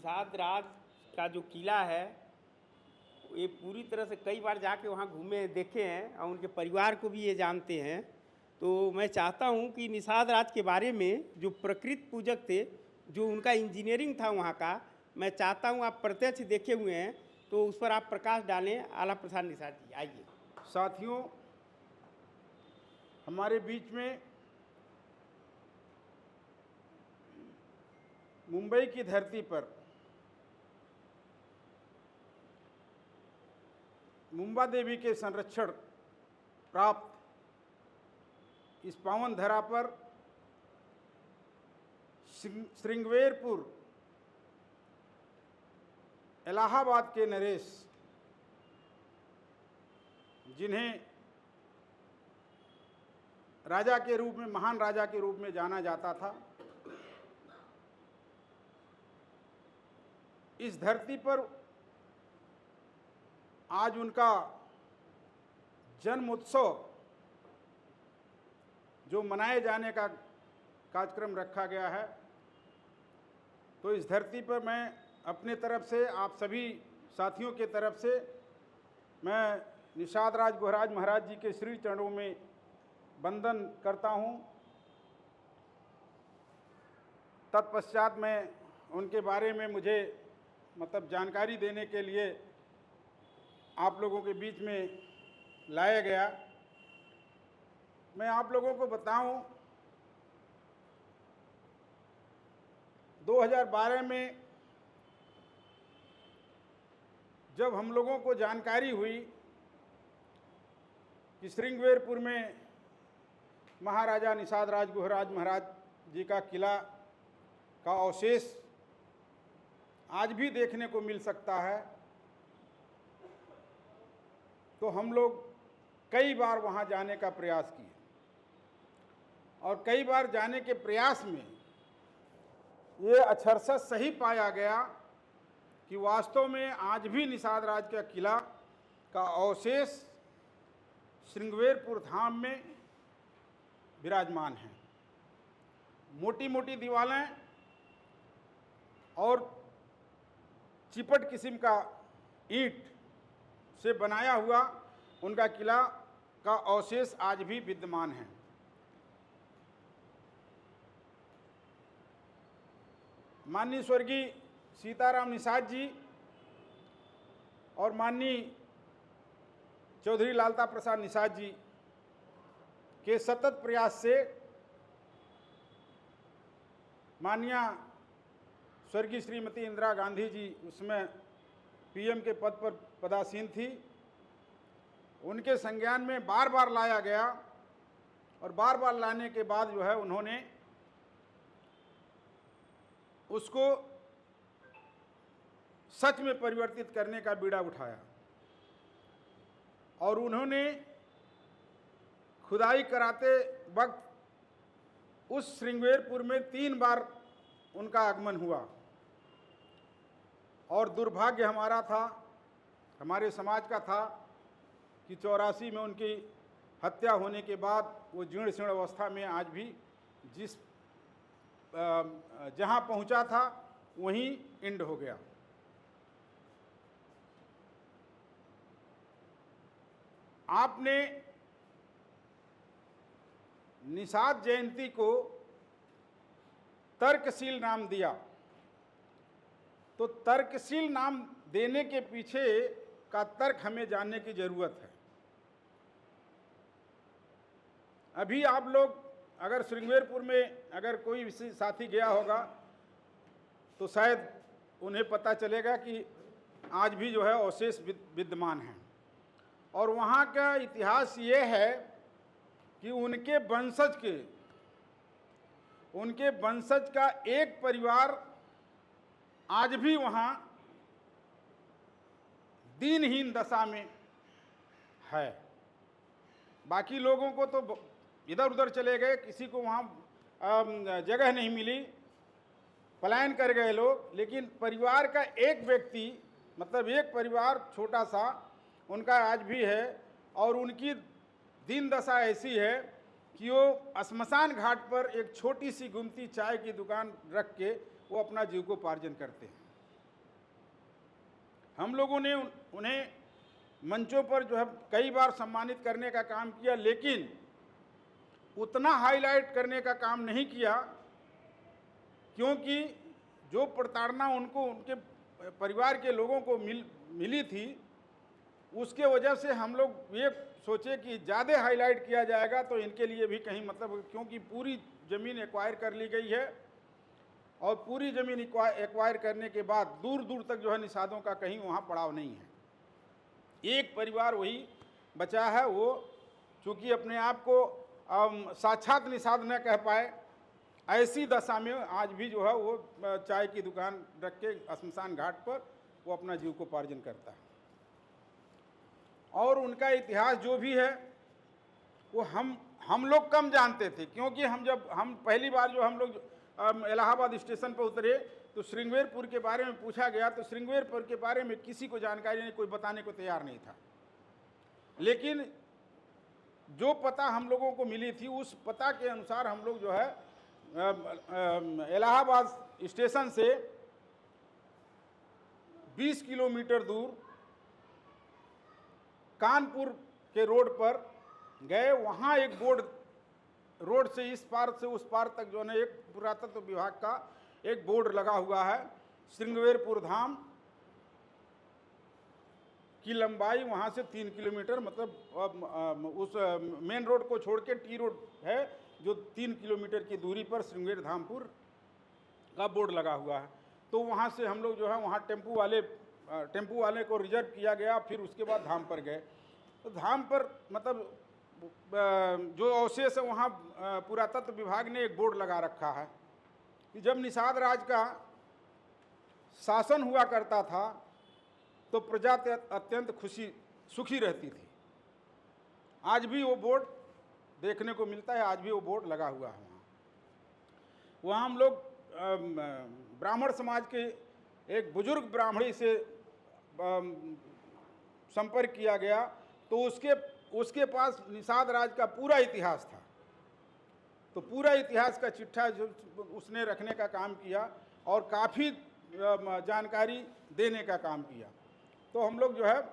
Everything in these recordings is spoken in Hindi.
निषाद राज का जो किला है ये पूरी तरह से कई बार जाके वहाँ घूमे देखे हैं और उनके परिवार को भी ये जानते हैं। तो मैं चाहता हूँ कि निषाद राज के बारे में जो प्रकृति पूजक थे, जो उनका इंजीनियरिंग था वहाँ का, मैं चाहता हूँ आप प्रत्यक्ष देखे हुए हैं तो उस पर आप प्रकाश डालें। आला प्रसाद निषाद जी, आइए। साथियों, हमारे बीच में मुंबई की धरती पर मुंबा देवी के संरक्षण प्राप्त इस पावन धरा पर श्रृंगवेरपुर इलाहाबाद के नरेश, जिन्हें राजा के रूप में, महान राजा के रूप में जाना जाता था, इस धरती पर आज उनका जन्म उत्सव जो मनाए जाने का कार्यक्रम रखा गया है। तो इस धरती पर मैं अपने तरफ से, आप सभी साथियों के तरफ से, मैं निषाद राज गुहराज महाराज जी के श्री चरणों में वंदन करता हूँ। तत्पश्चात मैं उनके बारे में मुझे जानकारी देने के लिए आप लोगों के बीच में लाया गया। मैं आप लोगों को बताऊं, 2012 में जब हम लोगों को जानकारी हुई कि श्रृंगवेरपुर में महाराजा निषाद राज गुहराज महाराज जी का किला का अवशेष आज भी देखने को मिल सकता है, तो हम लोग कई बार वहाँ जाने का प्रयास किए और कई बार जाने के प्रयास में ये अक्षरशः सही पाया गया कि वास्तव में आज भी निषाद राज का किला का अवशेष श्रृंगवेरपुर धाम में विराजमान है। मोटी मोटी दीवारें और चिपट किस्म का ईंट से बनाया हुआ उनका किला का अवशेष आज भी विद्यमान है। माननीय स्वर्गीय सीताराम निषाद जी और माननीय चौधरी लालता प्रसाद निषाद जी के सतत प्रयास से माननीय स्वर्गीय श्रीमती इंदिरा गांधी जी उसमें पीएम के पद पर पदासीन थी, उनके संज्ञान में बार बार लाया गया और बार बार लाने के बाद जो है उन्होंने उसको सच में परिवर्तित करने का बीड़ा उठाया और उन्होंने खुदाई कराते वक्त उस श्रृंगवेरपुर में 3 बार उनका आगमन हुआ और दुर्भाग्य हमारा था, हमारे समाज का था कि 84 में उनकी हत्या होने के बाद वो जीर्ण शीर्ण अवस्था में आज भी जहाँ पहुँचा था वहीं एंड हो गया। आपने निषाद जयंती को तर्कशील नाम दिया, तो तर्कशील नाम देने के पीछे का तर्क हमें जानने की ज़रूरत है। अभी आप लोग अगर श्रृंगवेरपुर में अगर कोई साथी गया होगा तो शायद उन्हें पता चलेगा कि आज भी जो है अवशेष विद्यमान हैं और वहाँ का इतिहास ये है कि उनके वंशज का एक परिवार आज भी वहाँ दीनहीन दशा में है। बाकी लोगों को तो इधर उधर चले गए, किसी को वहाँ जगह नहीं मिली, पलायन कर गए लोग, लेकिन परिवार का एक व्यक्ति एक परिवार छोटा सा उनका आज भी है और उनकी दीन दशा ऐसी है कि वो श्मशान घाट पर एक छोटी सी गुमती चाय की दुकान रख के वो अपना जीविकोपार्जन करते हैं। हम लोगों ने उन्हें मंचों पर जो है कई बार सम्मानित करने का काम किया, लेकिन उतना हाईलाइट करने का काम नहीं किया, क्योंकि जो प्रताड़ना उनको उनके परिवार के लोगों को मिली थी, उसके वजह से हम लोग ये सोचे कि ज़्यादा हाईलाइट किया जाएगा तो इनके लिए भी कहीं मतलब, क्योंकि पूरी ज़मीन एक्वायर कर ली गई है और पूरी ज़मीन एक्वायर करने के बाद दूर दूर तक जो है निषादों का कहीं वहाँ पड़ाव नहीं है। एक परिवार वही बचा है, वो चूँकि अपने आप को साक्षात निषाद न कह पाए, ऐसी दशा में आज भी जो है वो चाय की दुकान रख के शमशान घाट पर वो अपना जीविकोपार्जन करता है। और उनका इतिहास जो भी है वो हम लोग कम जानते थे, क्योंकि हम पहली बार जो हम लोग इलाहाबाद स्टेशन पर उतरे तो श्रृंगेरपुर के बारे में पूछा गया, तो श्रृंगेरपुर के बारे में किसी को जानकारी नहीं, कोई बताने को तैयार नहीं था। लेकिन जो पता हम लोगों को मिली थी, उस पता के अनुसार हम लोग जो है इलाहाबाद स्टेशन से 20 किलोमीटर दूर कानपुर के रोड पर गए। वहाँ एक बोर्ड, रोड से इस पार से उस पार तक जो है एक पुरातत्व विभाग का एक बोर्ड लगा हुआ है। श्रृंगेरपुर धाम की लंबाई वहाँ से 3 किलोमीटर, मतलब उस मेन रोड को छोड़ के टी रोड है जो 3 किलोमीटर की दूरी पर श्रृंगेर धामपुर का बोर्ड लगा हुआ है। तो वहाँ से हम लोग जो है वहाँ टेम्पू वाले को रिजर्व किया गया, फिर उसके बाद धाम पर गए। तो धाम पर मतलब जो अवशेष है वहाँ पुरातत्व विभाग ने एक बोर्ड लगा रखा है कि जब निषाद राज का शासन हुआ करता था तो प्रजा अत्यंत सुखी रहती थी। आज भी वो बोर्ड देखने को मिलता है, आज भी वो बोर्ड लगा हुआ है। वहाँ हम लोग ब्राह्मण समाज के एक बुजुर्ग ब्राह्मणी से संपर्क किया गया, तो उसके पास निषाद राज का पूरा इतिहास था। तो पूरा इतिहास का चिट्ठा जो उसने रखने का काम किया और काफ़ी जानकारी देने का काम किया। तो हम लोग जो है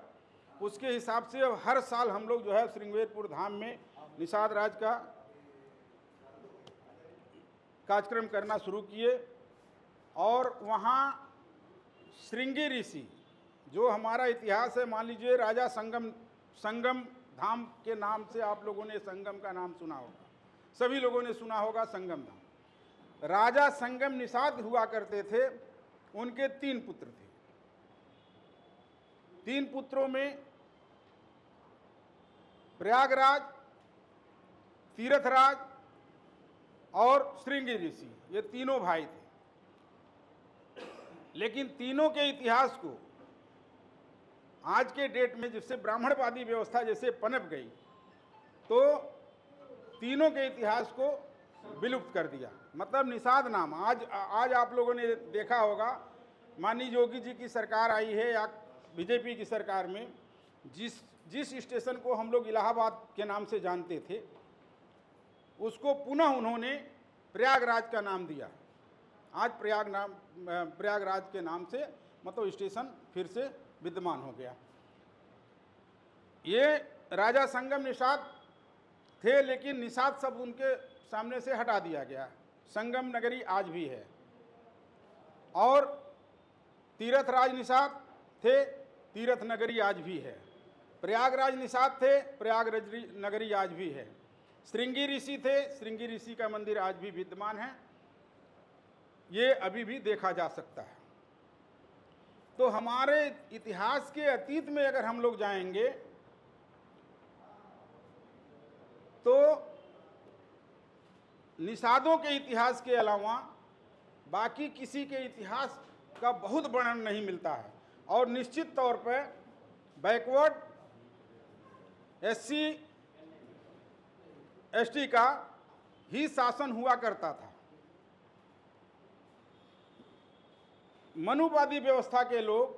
उसके हिसाब से हर साल हम लोग जो है श्रृंगेरपुर धाम में निषाद राज का कार्यक्रम करना शुरू किए। और वहाँ श्रृंगी ऋषि, जो हमारा इतिहास है, मान लीजिए राजा संगम धाम के नाम से आप लोगों ने संगम का नाम सुना होगा, सभी लोगों ने सुना होगा संगम धाम। राजा संगम निषाद हुआ करते थे, उनके 3 पुत्र थे। 3 पुत्रों में प्रयागराज, तीर्थराज और श्रृंगी ऋषि, ये तीनों भाई थे। लेकिन तीनों के इतिहास को आज के डेट में जिससे ब्राह्मणवादी व्यवस्था जैसे पनप गई, तो तीनों के इतिहास को विलुप्त कर दिया। मतलब निषाद नाम आज आप लोगों ने देखा होगा, माननीय योगी जी की सरकार आई है या बीजेपी की सरकार में, जिस स्टेशन को हम लोग इलाहाबाद के नाम से जानते थे, उसको पुनः उन्होंने प्रयागराज का नाम दिया। आज प्रयागराज के नाम से मतलब स्टेशन फिर से विद्यमान हो गया। ये राजा संगम निषाद थे, लेकिन निषाद सब उनके सामने से हटा दिया गया। संगम नगरी आज भी है। और तीर्थराज निषाद थे, तीर्थ नगरी आज भी है। प्रयागराज निषाद थे, प्रयागराज नगरी आज भी है। श्रृंगी ऋषि थे, श्रृंगी ऋषि का मंदिर आज भी विद्यमान है, ये अभी भी देखा जा सकता है। तो हमारे इतिहास के अतीत में अगर हम लोग जाएंगे तो निषादों के इतिहास के अलावा बाकी किसी के इतिहास का बहुत वर्णन नहीं मिलता है। और निश्चित तौर पर बैकवर्ड SC ST का ही शासन हुआ करता था। मनुवादी व्यवस्था के लोग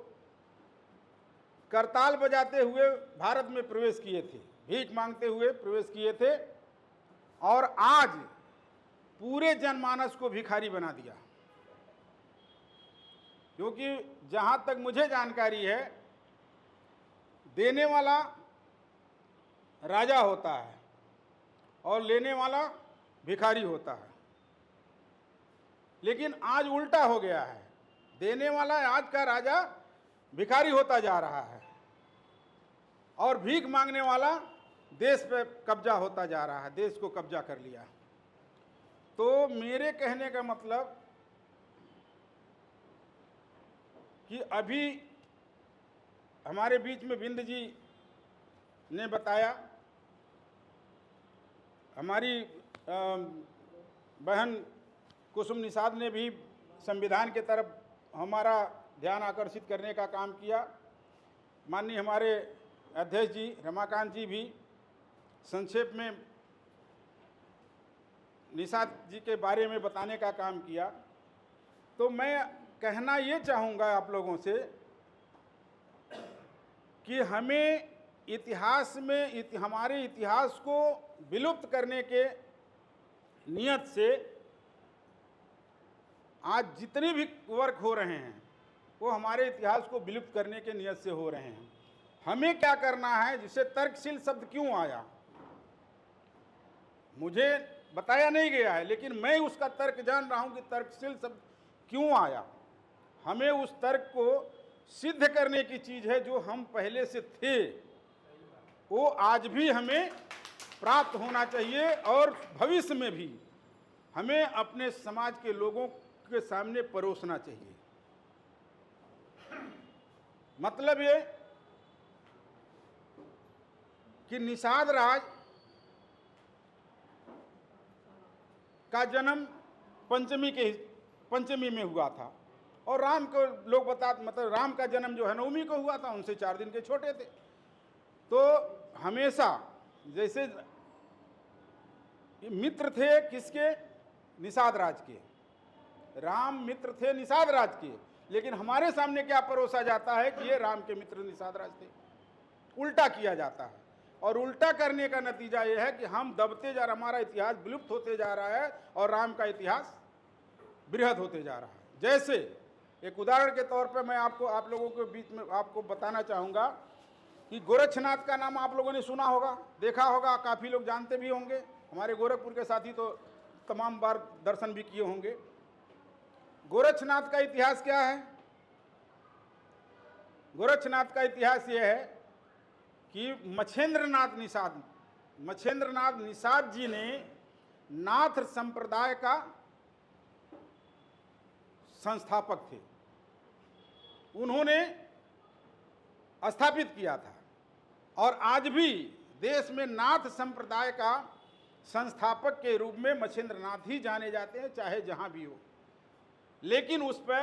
करताल बजाते हुए भारत में प्रवेश किए थे, भीख मांगते हुए प्रवेश किए थे, और आज पूरे जनमानस को भिखारी बना दिया। क्योंकि जहाँ तक मुझे जानकारी है, देने वाला राजा होता है और लेने वाला भिखारी होता है। लेकिन आज उल्टा हो गया है, देने वाला आज का राजा भिखारी होता जा रहा है और भीख मांगने वाला देश पे कब्जा होता जा रहा है, देश को कब्जा कर लिया। तो मेरे कहने का मतलब कि अभी हमारे बीच में बिंद जी ने बताया, हमारी बहन कुसुम निषाद ने भी संविधान के तरफ हमारा ध्यान आकर्षित करने का काम किया। माननीय हमारे अध्यक्ष जी रमाकांत जी भी संक्षेप में निषाद जी के बारे में बताने का काम किया। तो मैं कहना ये चाहूँगा आप लोगों से कि हमें इतिहास में हमारे इतिहास को विलुप्त करने के नियत से आज जितने भी वर्क हो रहे हैं वो हमारे इतिहास को विलुप्त करने के नियत से हो रहे हैं। हमें क्या करना है, जिससे तर्कशील शब्द क्यों आया मुझे बताया नहीं गया है, लेकिन मैं उसका तर्क जान रहा हूं कि तर्कशील शब्द क्यों आया। हमें उस तर्क को सिद्ध करने की चीज है, जो हम पहले से थे वो आज भी हमें प्राप्त होना चाहिए और भविष्य में भी हमें अपने समाज के लोगों के सामने परोसना चाहिए। मतलब ये कि निषाद राज का जन्म पंचमी में हुआ था और राम को लोग मतलब राम का जन्म जो है नवमी को हुआ था, उनसे 4 दिन के छोटे थे। तो हमेशा जैसे मित्र थे किसके, निषाद राज के, राम मित्र थे निषाद राज के, लेकिन हमारे सामने क्या परोसा जाता है कि ये राम के मित्र निषाद राज थे। उल्टा किया जाता है और उल्टा करने का नतीजा ये है कि हम दबते जा रहे, हमारा इतिहास विलुप्त होते जा रहा है और राम का इतिहास बृहद होते जा रहा है। जैसे एक उदाहरण के तौर पर मैं आप लोगों के बीच में आपको बताना चाहूँगा कि गोरक्षनाथ का नाम आप लोगों ने सुना होगा, देखा होगा, काफ़ी लोग जानते भी होंगे। हमारे गोरखपुर के साथी तो तमाम बार दर्शन भी किए होंगे। गोरक्षनाथ का इतिहास क्या है? गोरक्षनाथ का इतिहास ये है कि मच्छेंद्रनाथ निषाद जी ने नाथ संप्रदाय का संस्थापक थे, उन्होंने स्थापित किया था और आज भी देश में नाथ संप्रदाय का संस्थापक के रूप में मच्छेंद्रनाथ ही जाने जाते हैं, चाहे जहां भी हो। लेकिन उस पर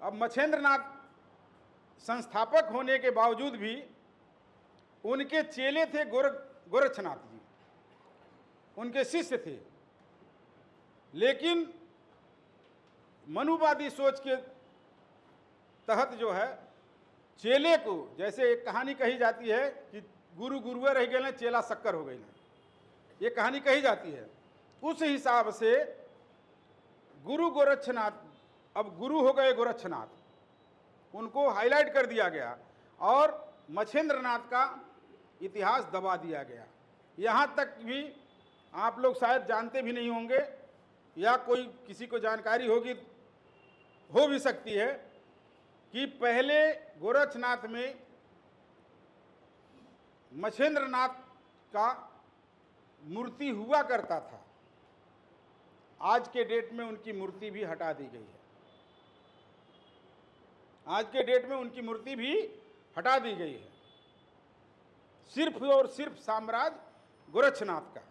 अब मच्छेंद्रनाथ संस्थापक होने के बावजूद भी उनके चेले थे गोरक्षनाथ जी, उनके शिष्य थे। लेकिन मनुवादी सोच के तहत जो है चेले को, जैसे एक कहानी कही जाती है कि गुरु गुरुए रह गए, चेला शक्कर हो गई, ये कहानी कही जाती है। उस हिसाब से गुरु गोरक्षनाथ अब गुरु हो गए गोरक्षनाथ, उनको हाईलाइट कर दिया गया और मच्छेंद्रनाथ का इतिहास दबा दिया गया। यहाँ तक भी आप लोग शायद जानते भी नहीं होंगे या कोई किसी को जानकारी होगी, हो भी सकती है, कि पहले गोरक्षनाथ में मच्छेंद्रनाथ का मूर्ति हुआ करता था। आज के डेट में उनकी मूर्ति भी हटा दी गई है। आज के डेट में उनकी मूर्ति भी हटा दी गई है। सिर्फ और सिर्फ साम्राज्य गोरक्षनाथ का।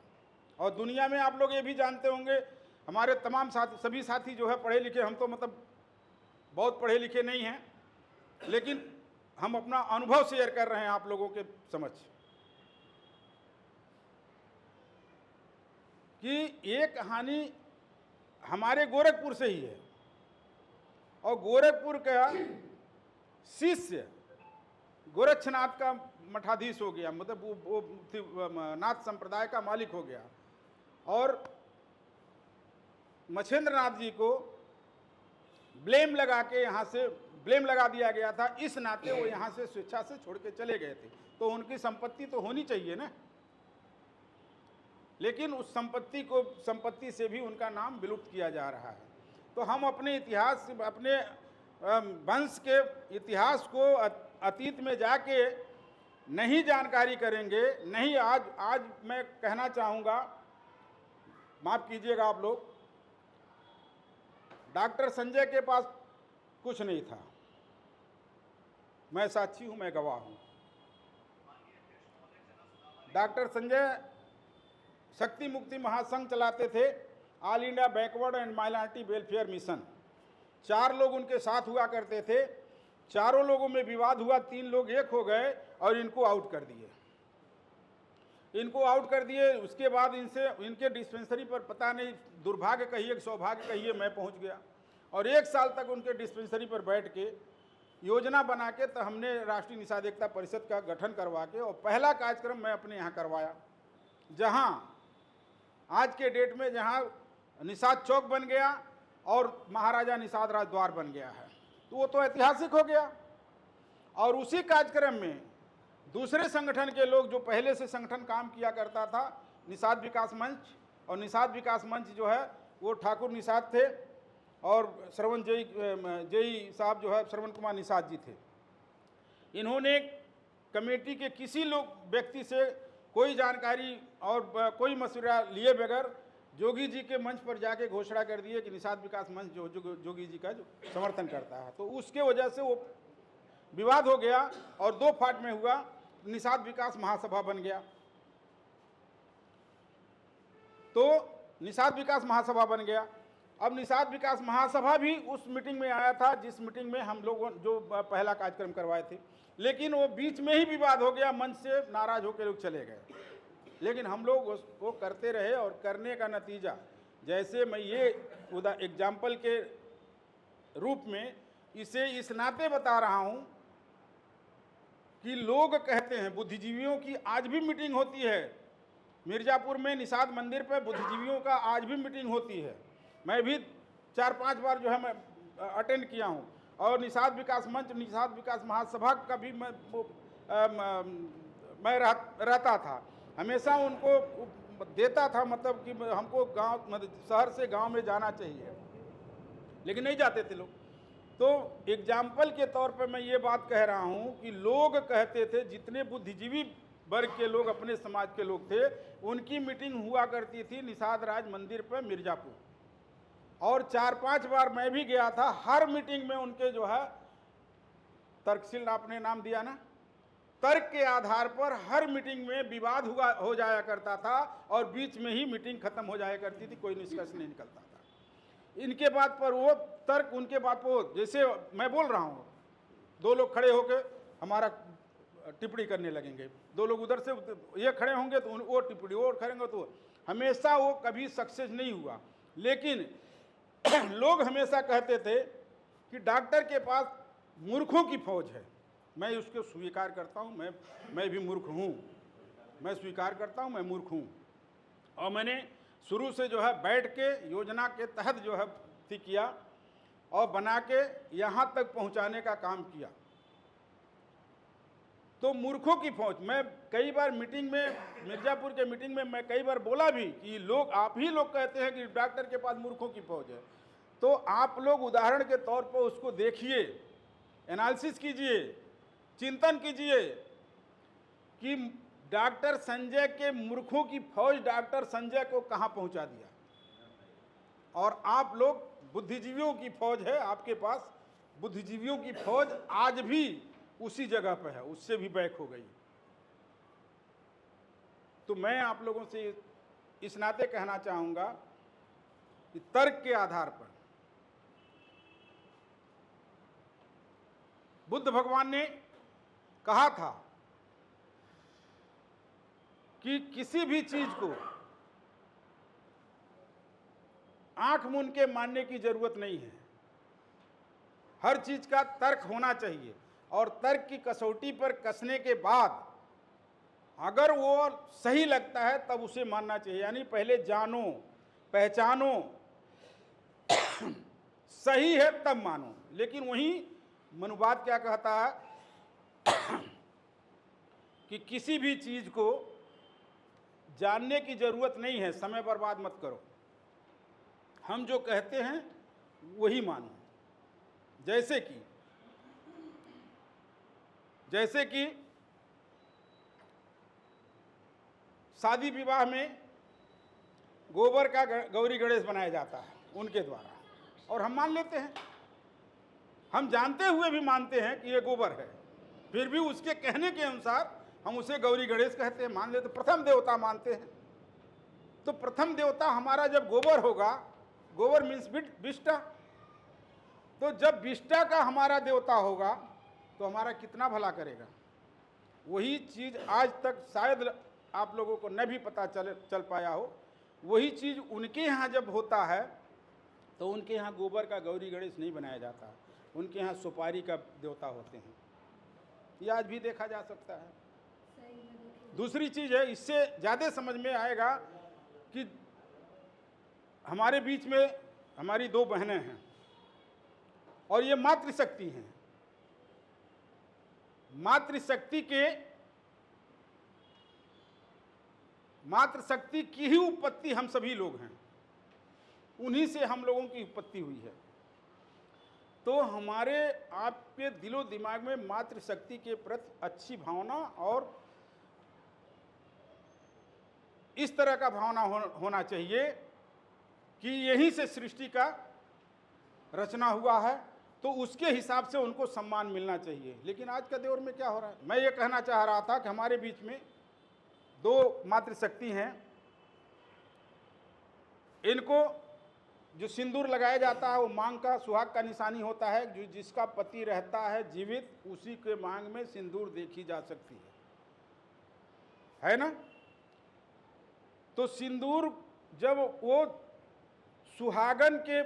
और दुनिया में आप लोग ये भी जानते होंगे, हमारे तमाम सभी साथी जो है पढ़े लिखे, हम तो मतलब बहुत पढ़े लिखे नहीं हैं, लेकिन हम अपना अनुभव शेयर कर रहे हैं आप लोगों के समक्ष कि ये कहानी हमारे गोरखपुर से ही है और गोरखपुर का शिष्य गोरक्षनाथ का मठाधीश हो गया, मतलब वो नाथ संप्रदाय का मालिक हो गया और मच्छेंद्रनाथ जी को ब्लेम लगा के यहाँ से ब्लेम लगा दिया गया था, इस नाते वो यहाँ से स्वेच्छा से छोड़ के चले गए थे। तो उनकी संपत्ति तो होनी चाहिए ना, लेकिन उस संपत्ति से भी उनका नाम विलुप्त किया जा रहा है। तो हम अपने इतिहास, अपने वंश के इतिहास को अतीत में जाके नहीं जानकारी करेंगे, नहीं। आज मैं कहना चाहूँगा, माफ़ कीजिएगा आप लोग, डॉक्टर संजय के पास कुछ नहीं था। मैं साक्षी हूँ, मैं गवाह हूँ। डॉक्टर संजय शक्ति मुक्ति महासंघ चलाते थे, all India backward and minority welfare mission. 4 लोग उनके साथ हुआ करते थे। चारों लोगों में विवाद हुआ, 3 लोग एक हो गए और इनको आउट कर दिए। उसके बाद इनके डिस्पेंसरी पर पता नहीं, दुर्भाग्य कहिए सौभाग्य कहिए, मैं पहुंच गया और 1 साल तक उनके डिस्पेंसरी पर बैठ के योजना बना के तो हमने राष्ट्रीय निषाद एकता परिषद का गठन करवा के, और पहला कार्यक्रम मैं अपने यहाँ करवाया, जहाँ आज के डेट में जहाँ निषाद चौक बन गया और महाराजा निषाद राज द्वार बन गया है। तो वो तो ऐतिहासिक हो गया। और उसी कार्यक्रम में दूसरे संगठन के लोग, जो पहले से संगठन काम किया करता था, निषाद विकास मंच, और निषाद विकास मंच जो है वो ठाकुर निषाद थे और श्रवण जयी साहब जो है श्रवण कुमार निषाद जी थे। इन्होंने कमेटी के किसी व्यक्ति से कोई जानकारी और कोई मशवरा लिए बगैर जोगी जी के मंच पर जाके घोषणा कर दिए कि निषाद विकास मंच जोगी जी का जो समर्थन करता है। तो उसके वजह से वो विवाद हो गया और 2 फाट में हुआ, निषाद विकास महासभा बन गया। तो निषाद विकास महासभा बन गया। अब निषाद विकास महासभा भी उस मीटिंग में आया था जिस मीटिंग में हम लोगों जो पहला कार्यक्रम करवाए थे, लेकिन वो बीच में ही विवाद हो गया, मंच से नाराज होकर लोग चले गए। लेकिन हम लोग उसको करते रहे और करने का नतीजा, जैसे मैं ये एग्जाम्पल के रूप में इसे इस नाते बता रहा हूँ कि लोग कहते हैं, बुद्धिजीवियों की आज भी मीटिंग होती है मिर्ज़ापुर में, निषाद मंदिर पे बुद्धिजीवियों का आज भी मीटिंग होती है। मैं भी 4-5 बार जो है मैं अटेंड किया हूँ। और निषाद विकास मंच, निषाद विकास महासभा का भी मैं रहता था, हमेशा उनको देता था, मतलब कि हमको गांव, मतलब शहर से गांव में जाना चाहिए, लेकिन नहीं जाते थे लोग। तो एग्जाम्पल के तौर पे मैं ये बात कह रहा हूँ कि लोग कहते थे, जितने बुद्धिजीवी वर्ग के लोग, अपने समाज के लोग थे, उनकी मीटिंग हुआ करती थी निषाद राज मंदिर पर मिर्ज़ापुर। और 4-5 बार मैं भी गया था। हर मीटिंग में उनके जो है तर्कशील, आपने नाम दिया ना, तर्क के आधार पर हर मीटिंग में विवाद हो जाया करता था और बीच में ही मीटिंग खत्म हो जाया करती थी, कोई निष्कर्ष नहीं निकलता था। इनके बात पर वो तर्क, उनके बात पर वो, जैसे मैं बोल रहा हूँ, 2 लोग खड़े होकर हमारा टिप्पणी करने लगेंगे, 2 लोग उधर से ये खड़े होंगे तो वो टिप्पणी, वो खड़ेंगे तो हमेशा वो कभी सक्सेस नहीं हुआ। लेकिन लोग हमेशा कहते थे कि डॉक्टर के पास मूर्खों की फौज है। मैं उसको स्वीकार करता हूँ, मैं भी मूर्ख हूँ, मैं स्वीकार करता हूँ, मैं मूर्ख हूँ। और मैंने शुरू से जो है बैठ के योजना के तहत जो है किया और बना के यहाँ तक पहुँचाने का काम किया। तो मूर्खों की फौज, मैं कई बार मीटिंग में, मिर्ज़ापुर के मीटिंग में मैं कई बार बोला भी कि लोग, आप ही लोग कहते हैं कि डॉक्टर के पास मूर्खों की फौज है। तो आप लोग उदाहरण के तौर पर उसको देखिए, एनालिसिस कीजिए, चिंतन कीजिए कि डॉक्टर संजय के मूर्खों की फौज डॉक्टर संजय को कहाँ पहुँचा दिया। और आप लोग, बुद्धिजीवियों की फौज है आपके पास, बुद्धिजीवियों की फौज आज भी उसी जगह पर है, उससे भी बैक हो गई। तो मैं आप लोगों से इस नाते कहना चाहूँगा कि तर्क के आधार पर बुद्ध भगवान ने कहा था कि किसी भी चीज को आंख मूंद के मानने की जरूरत नहीं है, हर चीज का तर्क होना चाहिए। और तर्क की कसौटी पर कसने के बाद अगर वो सही लगता है तब उसे मानना चाहिए। यानी पहले जानो, पहचानो, सही है तब मानो। लेकिन वहीं मनुवाद क्या कहता है कि किसी भी चीज को जानने की जरूरत नहीं है, समय बर्बाद मत करो, हम जो कहते हैं वही मानो। जैसे कि शादी विवाह में गोबर का गौरी गणेश बनाया जाता है उनके द्वारा, और हम मान लेते हैं, हम जानते हुए भी मानते हैं कि ये गोबर है, फिर भी उसके कहने के अनुसार हम उसे गौरी गणेश कहते हैं, मान लेते, प्रथम देवता मानते हैं। तो प्रथम देवता हमारा जब गोबर होगा, गोबर मीन्स विष्टा, तो जब विष्टा का हमारा देवता होगा तो हमारा कितना भला करेगा। वही चीज आज तक शायद आप लोगों को न भी पता चल पाया हो, वही चीज उनके यहाँ जब होता है तो उनके यहाँ गोबर का गौरी गणेश नहीं बनाया जाता, उनके यहाँ सुपारी का देवता होते हैं। ये आज भी देखा जा सकता है। दूसरी चीज है, इससे ज़्यादा समझ में आएगा कि हमारे बीच में हमारी 2 बहनें हैं और ये मातृशक्ति हैं। मातृशक्ति की ही उत्पत्ति हम सभी लोग हैं, उन्हीं से हम लोगों की उत्पत्ति हुई है। तो हमारे आपके दिलो दिमाग में मातृशक्ति के प्रति अच्छी भावना और इस तरह का भावना होना चाहिए कि यहीं से सृष्टि का रचना हुआ है, तो उसके हिसाब से उनको सम्मान मिलना चाहिए। लेकिन आज के दौर में क्या हो रहा है, मैं ये कहना चाह रहा था कि हमारे बीच में 2 मातृशक्ति हैं, इनको जो सिंदूर लगाया जाता है वो मांग का, सुहाग का निशानी होता है। जो जिसका पति रहता है जीवित, उसी के मांग में सिंदूर देखी जा सकती है ना। तो सिंदूर जब वो सुहागन के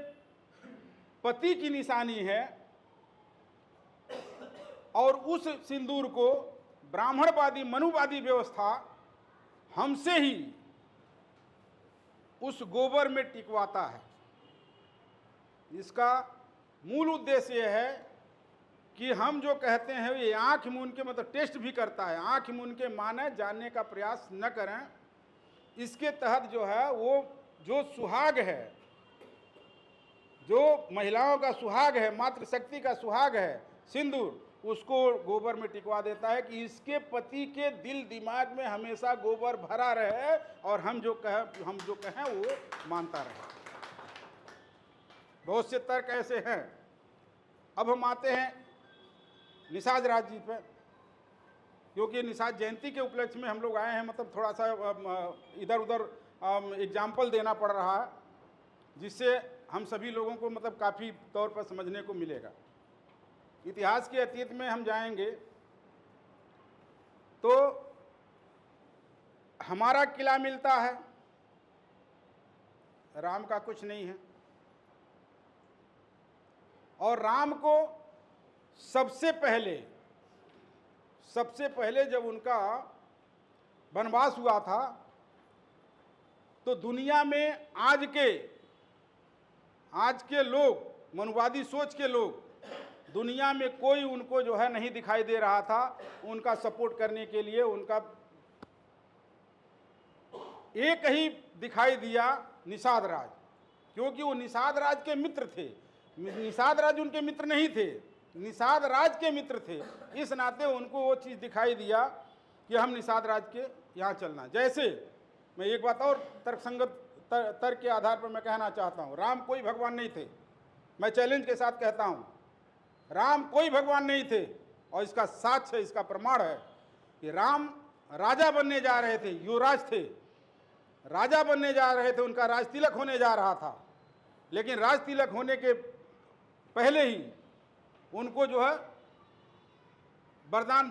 पति की निशानी है और उस सिंदूर को ब्राह्मणवादी मनुवादी व्यवस्था हमसे ही उस गोबर में टिकवाता है। इसका मूल उद्देश्य यह है कि हम जो कहते हैं ये आँख मूंद के, मतलब टेस्ट भी करता है, आँख मूंद के माने जानने का प्रयास न करें। इसके तहत जो है वो जो सुहाग है, जो महिलाओं का सुहाग है, मातृशक्ति का सुहाग है सिंदूर, उसको गोबर में टिकवा देता है कि इसके पति के दिल दिमाग में हमेशा गोबर भरा रहे और हम जो कहें वो मानता रहे। बहुत से तर्क ऐसे हैं। अब हम आते हैं निषाद राज जी पे, क्योंकि निषाद जयंती के उपलक्ष्य में हम लोग आए हैं, मतलब थोड़ा सा इधर उधर एग्जाम्पल देना पड़ रहा है, जिससे हम सभी लोगों को मतलब काफ़ी तौर पर समझने को मिलेगा। इतिहास के अतीत में हम जाएंगे तो हमारा किला मिलता है, राम का कुछ नहीं है, और राम को सबसे पहले जब उनका वनवास हुआ था तो दुनिया में आज के लोग, मनुवादी सोच के लोग, दुनिया में कोई उनको जो है नहीं दिखाई दे रहा था उनका सपोर्ट करने के लिए। उनका एक ही दिखाई दिया, निषाद राज, क्योंकि वो निषाद राज के मित्र थे। निषाद राज उनके मित्र नहीं थे, निषाद राज के मित्र थे। इस नाते उनको वो चीज़ दिखाई दिया कि हम निषाद राज के यहाँ चलना। जैसे मैं एक बात और तर्क के आधार पर मैं कहना चाहता हूँ, राम कोई भगवान नहीं थे। मैं चैलेंज के साथ कहता हूँ, राम कोई भगवान नहीं थे, और इसका साक्ष्य है, इसका प्रमाण है कि राम राजा बनने जा रहे थे, युवराज थे, राजा बनने जा रहे थे, उनका राज तिलक होने जा रहा था। लेकिन राज तिलक होने के पहले ही उनको जो है वरदान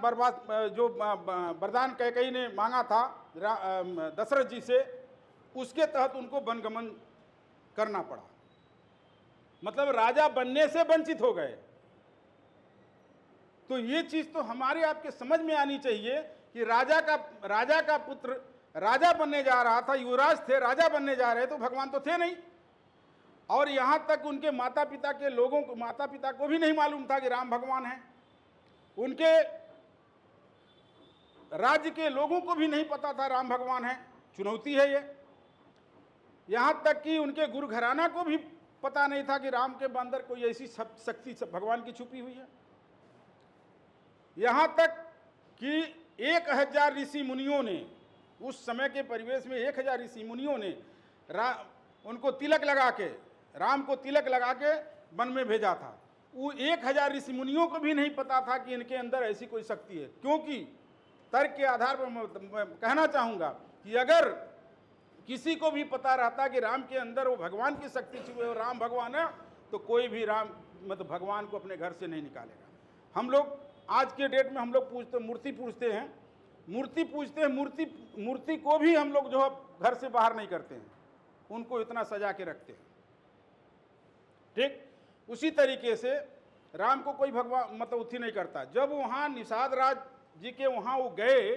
कैकेयी ने मांगा था दशरथ जी से, उसके तहत उनको वनगमन करना पड़ा, मतलब राजा बनने से वंचित हो गए। तो ये चीज़ तो हमारे आपके समझ में आनी चाहिए कि राजा का पुत्र राजा बनने जा रहा था, युवराज थे, राजा बनने जा रहे तो भगवान तो थे नहीं। और यहाँ तक उनके माता पिता के लोगों को, माता पिता को भी नहीं मालूम था कि राम भगवान हैं। उनके राज्य के लोगों को भी नहीं पता था राम भगवान हैं। चुनौती है ये। यहाँ तक कि उनके गुरु घराना को भी पता नहीं था कि राम के अंदर कोई ऐसी शक्ति भगवान की छुपी हुई है। यहाँ तक कि 1000 ऋषि मुनियों ने, उस समय के परिवेश में 1000 ऋषि मुनियों ने उनको तिलक लगा के, राम को तिलक लगा के वन में भेजा था। वो 1000 ऋषि मुनियों को भी नहीं पता था कि इनके अंदर ऐसी कोई शक्ति है। क्योंकि तर्क के आधार पर मैं कहना चाहूँगा कि अगर किसी को भी पता रहता कि राम के अंदर वो भगवान की शक्ति छुपी है और राम भगवान है, तो कोई भी राम मतलब भगवान को अपने घर से नहीं निकालेगा। हम लोग आज के डेट में हम लोग मूर्ति पूजते हैं, मूर्ति को भी हम लोग जो है घर से बाहर नहीं करते हैं, उनको इतना सजा के रखते हैं। ठीक उसी तरीके से राम को कोई भगवान मतलब उथी नहीं करता। जब वहाँ निषाद राज जी के वहाँ वो गए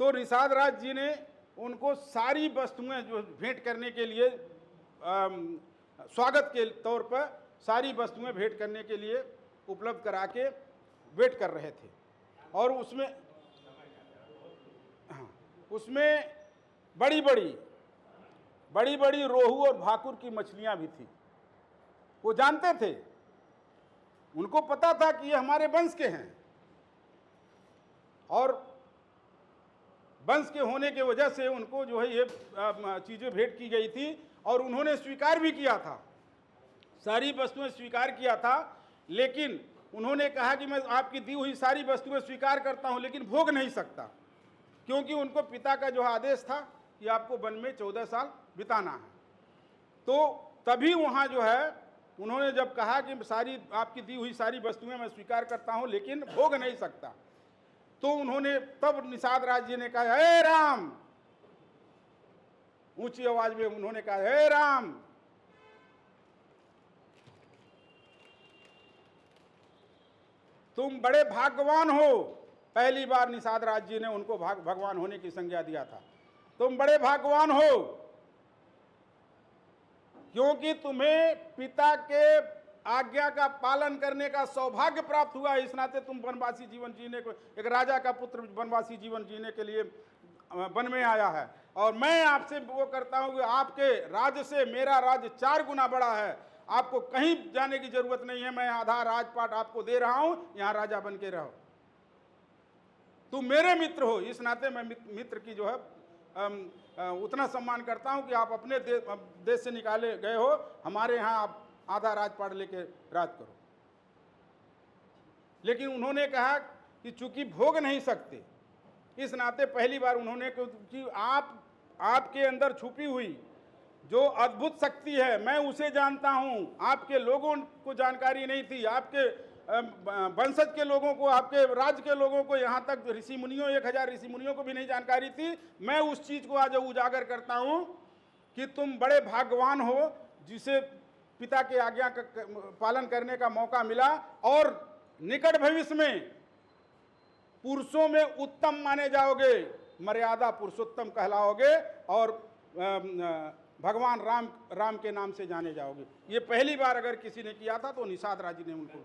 तो निषाद राज जी ने उनको सारी वस्तुएं जो भेंट करने के लिए स्वागत के तौर पर सारी वस्तुएं भेंट करने के लिए उपलब्ध करा के वेट कर रहे थे। और उसमें बड़ी बड़ी रोहू और भाकुर की मछलियां भी थी। वो जानते थे, उनको पता था कि ये हमारे वंश के हैं और वंश के होने के वजह से उनको जो है ये चीज़ें भेंट की गई थी और उन्होंने स्वीकार भी किया था, सारी वस्तुएं स्वीकार किया था। लेकिन उन्होंने कहा कि मैं आपकी दी हुई सारी वस्तुएं स्वीकार करता हूं लेकिन भोग नहीं सकता, क्योंकि उनको पिता का जो आदेश था कि आपको वन में 14 साल बिताना है। तो तभी वहाँ जो है उन्होंने जब कहा कि सारी आपकी दी हुई सारी वस्तुएं मैं स्वीकार करता हूं लेकिन भोग नहीं सकता, तो उन्होंने तब निषाद राज जी ने कहा, हे राम, ऊंची आवाज में उन्होंने कहा, हे राम, तुम बड़े भाग्यवान हो। पहली बार निषाद राज जी ने उनको भगवान होने की संज्ञा दिया था। तुम बड़े भाग्यवान हो क्योंकि तुम्हें पिता के आज्ञा का पालन करने का सौभाग्य प्राप्त हुआ। इस नाते तुम वनवासी जीवन जीने को, एक राजा का पुत्र वनवासी जीवन जीने के लिए वन में आया है। और मैं आपसे वो करता हूं कि आपके राज्य से मेरा राज्य 4 गुना बड़ा है, आपको कहीं जाने की जरूरत नहीं है। मैं आधा राजपाट आपको दे रहा हूं, यहां राजा बन के रहो। तुम मेरे मित्र हो, इस नाते मैं मित्र की जो है उतना सम्मान करता हूं कि आप अपने देश से निकाले गए हो, हमारे यहाँ आप आधा राजपाट लेके राज करो। लेकिन उन्होंने कहा कि चूंकि भोग नहीं सकते, इस नाते पहली बार उन्होंने कि आपके अंदर छुपी हुई जो अद्भुत शक्ति है मैं उसे जानता हूं, आपके लोगों को जानकारी नहीं थी, आपके वंशज के लोगों को, आपके राज्य के लोगों को, यहाँ तक ऋषि मुनियों 1000 ऋषि मुनियों को भी नहीं जानकारी थी। मैं उस चीज़ को आज उजागर करता हूँ कि तुम बड़े भाग्यवान हो जिसे पिता के आज्ञा का पालन करने का मौका मिला और निकट भविष्य में पुरुषों में उत्तम माने जाओगे, मर्यादा पुरुषोत्तम कहलाओगे और भगवान राम के नाम से जाने जाओगे। ये पहली बार अगर किसी ने किया था तो निषाद राज जी ने उनको